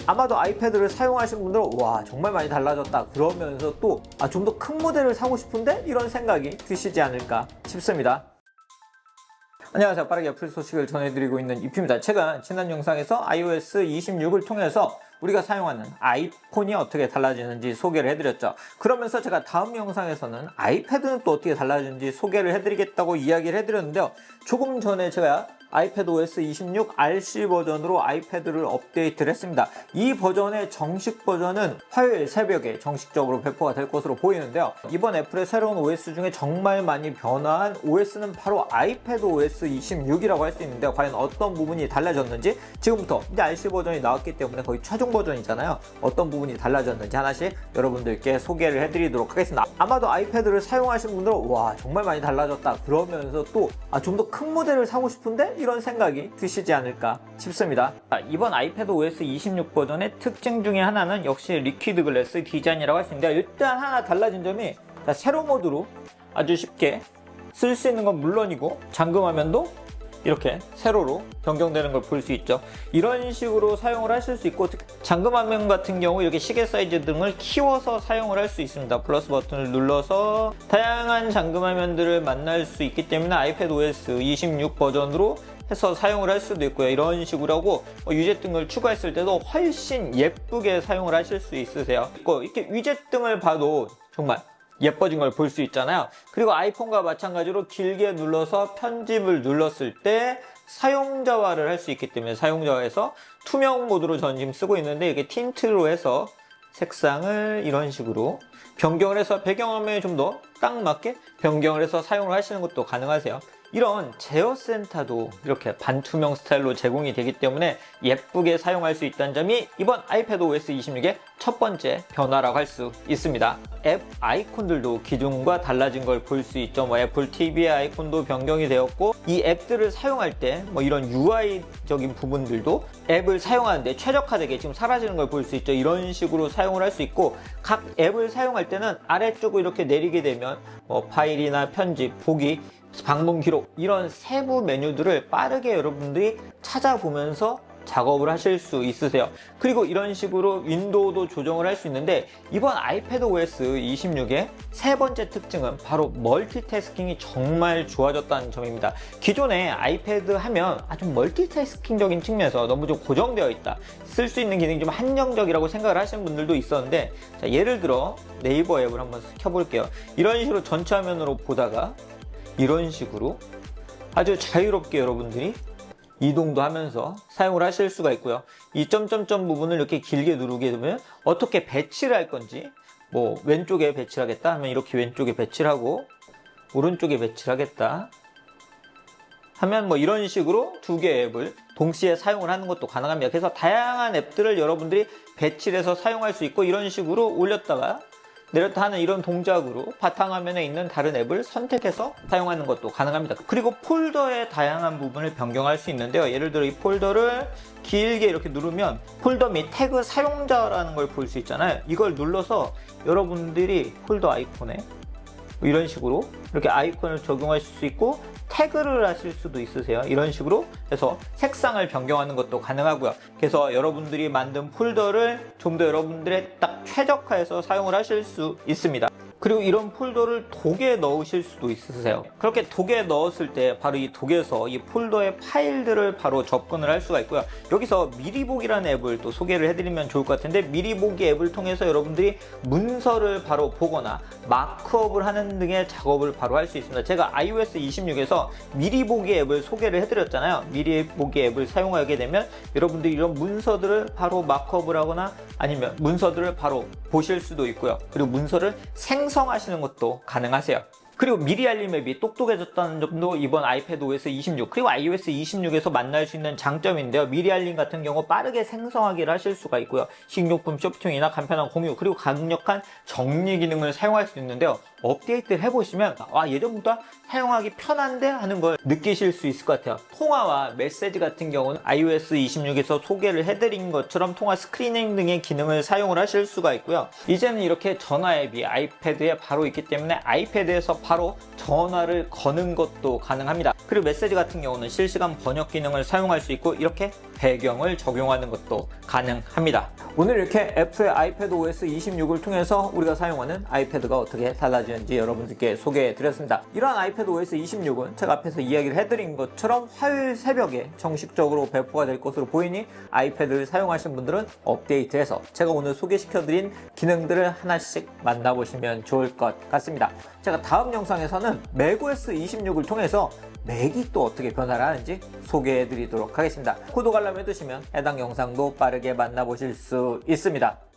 아마도 아이패드를 사용하신 분들은 와 정말 많이 달라졌다 그러면서 또 좀 더 큰 모델을 사고 싶은데 이런 생각이 드시지 않을까 싶습니다. 안녕하세요. 빠르게 애플 소식을 전해드리고 있는 이프입니다. 최근 지난 영상에서 iOS 26을 통해서 우리가 사용하는 아이폰이 어떻게 달라지는지 소개를 해드렸죠. 그러면서 제가 다음 영상에서는 아이패드는 또 어떻게 달라지는지 소개를 해드리겠다고 이야기를 해드렸는데요. 조금 전에 제가 iPadOS 26 RC 버전으로 아이패드를 업데이트를 했습니다. 이 버전의 정식 버전은 화요일 새벽에 정식적으로 배포가 될 것으로 보이는데요. 이번 애플의 새로운 OS 중에 정말 많이 변화한 OS는 바로 iPadOS 26이라고 할 수 있는데 과연 어떤 부분이 달라졌는지 지금부터 이제 RC 버전이 나왔기 때문에 거의 최종 버전이잖아요. 어떤 부분이 달라졌는지 하나씩 여러분들께 소개를 해드리도록 하겠습니다. 아마도 아이패드를 사용하신 분들은 와 정말 많이 달라졌다 그러면서 또 좀 더 큰 모델을 사고 싶은데 이런 생각이 드시지 않을까 싶습니다. 이번 iPadOS 26 버전의 특징 중에 하나는 역시 리퀴드 글래스 디자인이라고 할 수 있는데 일단 하나 달라진 점이 세로 모드로 아주 쉽게 쓸 수 있는 건 물론이고 잠금 화면도 이렇게 세로로 변경되는 걸 볼 수 있죠. 이런 식으로 사용을 하실 수 있고 잠금 화면 같은 경우 이렇게 시계 사이즈 등을 키워서 사용을 할 수 있습니다. 플러스 버튼을 눌러서 다양한 잠금 화면들을 만날 수 있기 때문에 iPadOS 26 버전으로 해서 사용을 할 수도 있고요. 이런 식으로 하고 위젯 등을 추가했을 때도 훨씬 예쁘게 사용을 하실 수 있으세요. 이렇게 위젯 등을 봐도 정말 예뻐진 걸 볼 수 있잖아요. 그리고 아이폰과 마찬가지로 길게 눌러서 편집을 눌렀을 때 사용자화를 할 수 있기 때문에 사용자화에서 투명 모드로 전 지금 쓰고 있는데 이게 틴트로 해서 색상을 이런 식으로 변경을 해서 배경화면에 좀 더 딱 맞게 변경을 해서 사용을 하시는 것도 가능하세요. 이런 제어 센터도 이렇게 반투명 스타일로 제공이 되기 때문에 예쁘게 사용할 수 있다는 점이 이번 iPadOS 26의 첫 번째 변화라고 할 수 있습니다. 앱 아이콘들도 기존과 달라진 걸 볼 수 있죠. 애플 TV의 아이콘도 변경이 되었고 이 앱들을 사용할 때 이런 UI적인 부분들도 앱을 사용하는데 최적화되게 지금 사라지는 걸 볼 수 있죠. 이런 식으로 사용을 할 수 있고 각 앱을 사용할 때는 아래쪽으로 이렇게 내리게 되면 파일이나 편집, 보기, 방문 기록 이런 세부 메뉴들을 빠르게 여러분들이 찾아보면서 작업을 하실 수 있으세요. 그리고 이런 식으로 윈도우도 조정을 할 수 있는데 이번 iPadOS 26의 세 번째 특징은 바로 멀티태스킹이 정말 좋아졌다는 점입니다. 기존에 아이패드 하면 좀 멀티태스킹적인 측면에서 너무 좀 고정되어 있다. 쓸 수 있는 기능이 좀 한정적이라고 생각을 하시는 분들도 있었는데 예를 들어 네이버 앱을 한번 켜볼게요. 이런 식으로 전체 화면으로 보다가 이런 식으로 아주 자유롭게 여러분들이 이동도 하면서 사용을 하실 수가 있고요. 이 점점점 부분을 이렇게 길게 누르게 되면 어떻게 배치를 할 건지 왼쪽에 배치를 하겠다 하면 이렇게 왼쪽에 배치를 하고 오른쪽에 배치를 하겠다 하면 이런 식으로 두 개의 앱을 동시에 사용을 하는 것도 가능합니다. 그래서 다양한 앱들을 여러분들이 배치를 해서 사용할 수 있고 이런 식으로 올렸다가 내렸다 하는 이런 동작으로 바탕화면에 있는 다른 앱을 선택해서 사용하는 것도 가능합니다. 그리고 폴더의 다양한 부분을 변경할 수 있는데요. 예를 들어 이 폴더를 길게 이렇게 누르면 폴더 및 태그 사용자라는 걸 볼 수 있잖아요. 이걸 눌러서 여러분들이 폴더 아이콘에 이런 식으로 이렇게 아이콘을 적용하실 수 있고 태그를 하실 수도 있으세요. 이런 식으로 해서 색상을 변경하는 것도 가능하고요. 그래서 여러분들이 만든 폴더를 좀 더 여러분들의 딱 최적화해서 사용을 하실 수 있습니다. 그리고 이런 폴더를 독에 넣으실 수도 있으세요. 그렇게 독에 넣었을 때 바로 이 독에서 이 폴더의 파일들을 바로 접근을 할 수가 있고요. 여기서 미리 보기라는 앱을 또 소개를 해드리면 좋을 것 같은데 미리 보기 앱을 통해서 여러분들이 문서를 바로 보거나 마크업을 하는 등의 작업을 바로 할 수 있습니다. 제가 iOS 26에서 미리 보기 앱을 소개를 해드렸잖아요. 미리 보기 앱을 사용하게 되면 여러분들이 이런 문서들을 바로 마크업을 하거나 아니면 문서들을 바로 보실 수도 있고요. 그리고 문서를 생성하시는 것도 가능하세요. 그리고 미리 알림 앱이 똑똑해졌다는 점도 이번 iPadOS 26 그리고 iOS 26에서 만날 수 있는 장점인데요. 미리 알림 같은 경우 빠르게 생성하기를 하실 수가 있고요. 식료품 쇼핑이나 간편한 공유 그리고 강력한 정리 기능을 사용할 수 있는데요. 업데이트를 해보시면 예전보다 사용하기 편한데 하는 걸 느끼실 수 있을 것 같아요. 통화와 메시지 같은 경우는 iOS 26에서 소개를 해드린 것처럼 통화 스크리닝 등의 기능을 사용을 하실 수가 있고요. 이제는 이렇게 전화 앱이 아이패드에 바로 있기 때문에 아이패드에서 바로 바로 전화를 거는 것도 가능합니다. 그리고 메시지 같은 경우는 실시간 번역 기능을 사용할 수 있고 이렇게 배경을 적용하는 것도 가능합니다. 오늘 이렇게 애플의 아이패드 OS 26을 통해서 우리가 사용하는 아이패드가 어떻게 달라지는지 여러분들께 소개해 드렸습니다. 이러한 아이패드 OS 26은 제가 앞에서 이야기를 해드린 것처럼 화요일 새벽에 정식적으로 배포가 될 것으로 보이니 아이패드를 사용하신 분들은 업데이트해서 제가 오늘 소개시켜드린 기능들을 하나씩 만나보시면 좋을 것 같습니다. 제가 다음 영상에서는 macOS 26을 통해서 맥이 또 어떻게 변화를 하는지 소개해 드리도록 하겠습니다. 구독 알람 해두시면 해당 영상도 빠르게 만나보실 수 있습니다.